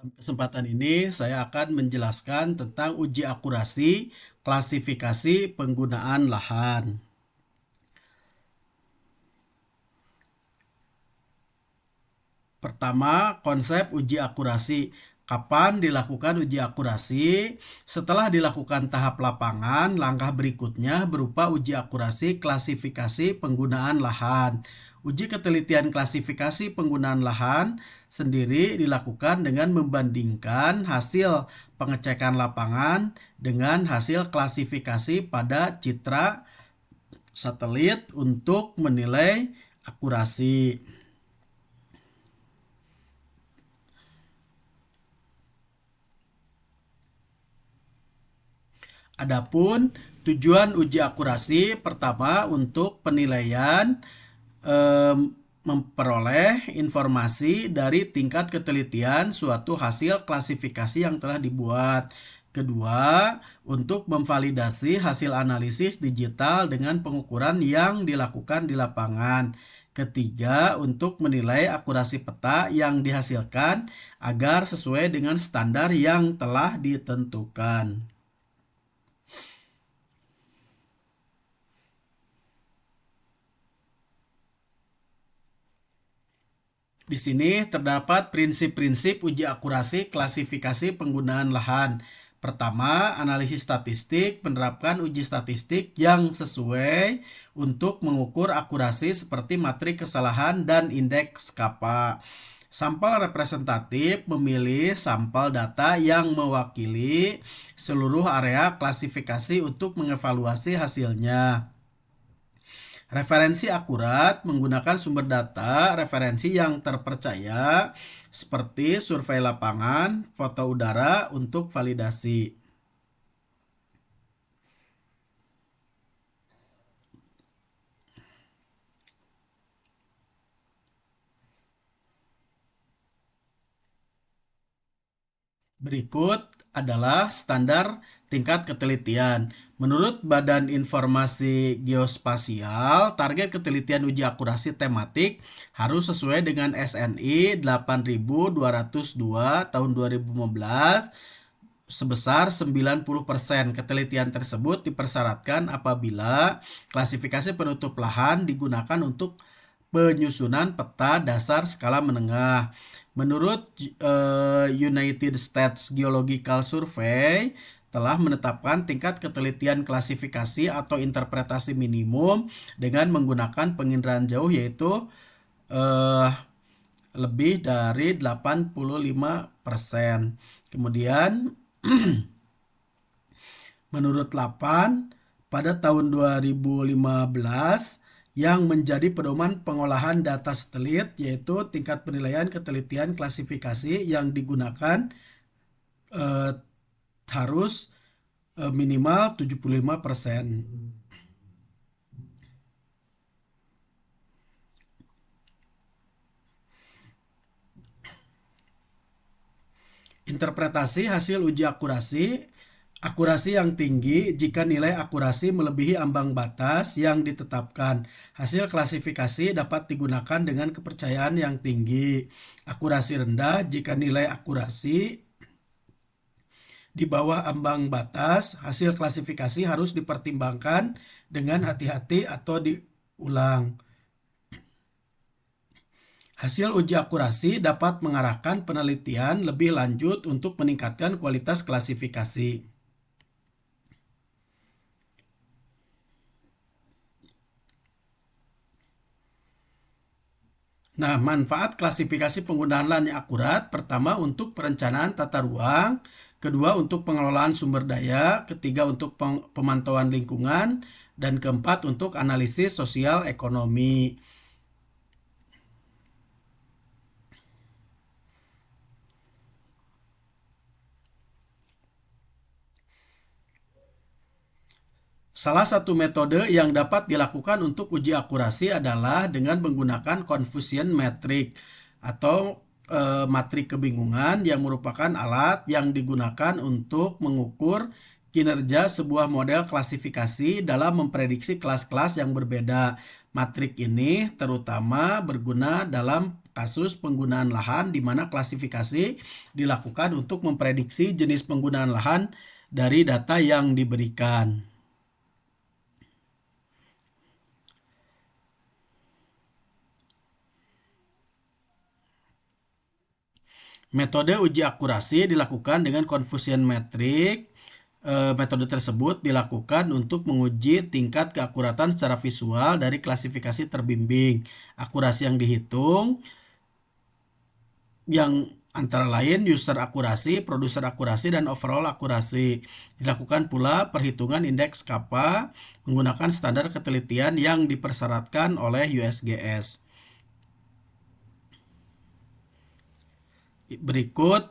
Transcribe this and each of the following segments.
Kesempatan ini saya akan menjelaskan tentang uji akurasi klasifikasi penggunaan lahan. Pertama, konsep uji akurasi. Kapan dilakukan uji akurasi? Setelah dilakukan tahap lapangan, langkah berikutnya berupa uji akurasi klasifikasi penggunaan lahan. Uji ketelitian klasifikasi penggunaan lahan sendiri dilakukan dengan membandingkan hasil pengecekan lapangan dengan hasil klasifikasi pada citra satelit untuk menilai akurasi. Adapun tujuan uji akurasi pertama untuk penilaian memperoleh informasi dari tingkat ketelitian suatu hasil klasifikasi yang telah dibuat. Kedua, untuk memvalidasi hasil analisis digital dengan pengukuran yang dilakukan di lapangan. Ketiga, untuk menilai akurasi peta yang dihasilkan agar sesuai dengan standar yang telah ditentukan. Di sini terdapat prinsip-prinsip uji akurasi klasifikasi penggunaan lahan. Pertama, analisis statistik menerapkan uji statistik yang sesuai untuk mengukur akurasi seperti matrik kesalahan dan indeks kappa. Sampel representatif memilih sampel data yang mewakili seluruh area klasifikasi untuk mengevaluasi hasilnya. Referensi akurat menggunakan sumber data referensi yang terpercaya seperti survei lapangan, foto udara untuk validasi. Berikut adalah standar tingkat ketelitian. Menurut Badan Informasi Geospasial, target ketelitian uji akurasi tematik harus sesuai dengan SNI 8202 tahun 2015 sebesar 90%. Ketelitian tersebut dipersyaratkan apabila klasifikasi penutup lahan digunakan untuk penyusunan peta dasar skala menengah. Menurut United States Geological Survey telah menetapkan tingkat ketelitian klasifikasi atau interpretasi minimum dengan menggunakan penginderaan jauh yaitu lebih dari 85%. Kemudian menurut LAPAN pada tahun 2015 yang menjadi pedoman pengolahan data satelit yaitu tingkat penilaian ketelitian klasifikasi yang digunakan harus minimal 75%. Interpretasi hasil uji akurasi. Akurasi yang tinggi jika nilai akurasi melebihi ambang batas yang ditetapkan. Hasil klasifikasi dapat digunakan dengan kepercayaan yang tinggi. Akurasi rendah jika nilai akurasi di bawah ambang batas. Hasil klasifikasi harus dipertimbangkan dengan hati-hati atau diulang. Hasil uji akurasi dapat mengarahkan penelitian lebih lanjut untuk meningkatkan kualitas klasifikasi. Nah, manfaat klasifikasi penggunaan lahan yang akurat, pertama untuk perencanaan tata ruang, kedua untuk pengelolaan sumber daya, ketiga untuk pemantauan lingkungan, dan keempat untuk analisis sosial ekonomi. Salah satu metode yang dapat dilakukan untuk uji akurasi adalah dengan menggunakan confusion metric atau matrik kebingungan yang merupakan alat yang digunakan untuk mengukur Kinerja sebuah model klasifikasi dalam memprediksi kelas-kelas yang berbeda. Matrik ini terutama berguna dalam kasus penggunaan lahan di mana klasifikasi dilakukan untuk memprediksi jenis penggunaan lahan dari data yang diberikan. Metode uji akurasi dilakukan dengan confusion metric. Metode tersebut dilakukan untuk menguji tingkat keakuratan secara visual dari klasifikasi terbimbing. Akurasi yang dihitung yang antara lain user akurasi, producer akurasi, dan overall akurasi. Dilakukan pula perhitungan indeks kappa menggunakan standar ketelitian yang dipersyaratkan oleh USGS. Berikut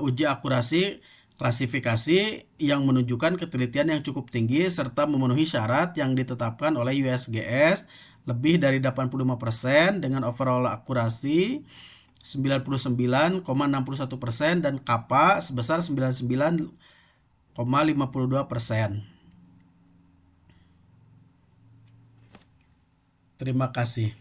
uji akurasi klasifikasi yang menunjukkan ketelitian yang cukup tinggi serta memenuhi syarat yang ditetapkan oleh USGS lebih dari 85% dengan overall akurasi 99,61% dan kappa sebesar 99,52%. Terima kasih.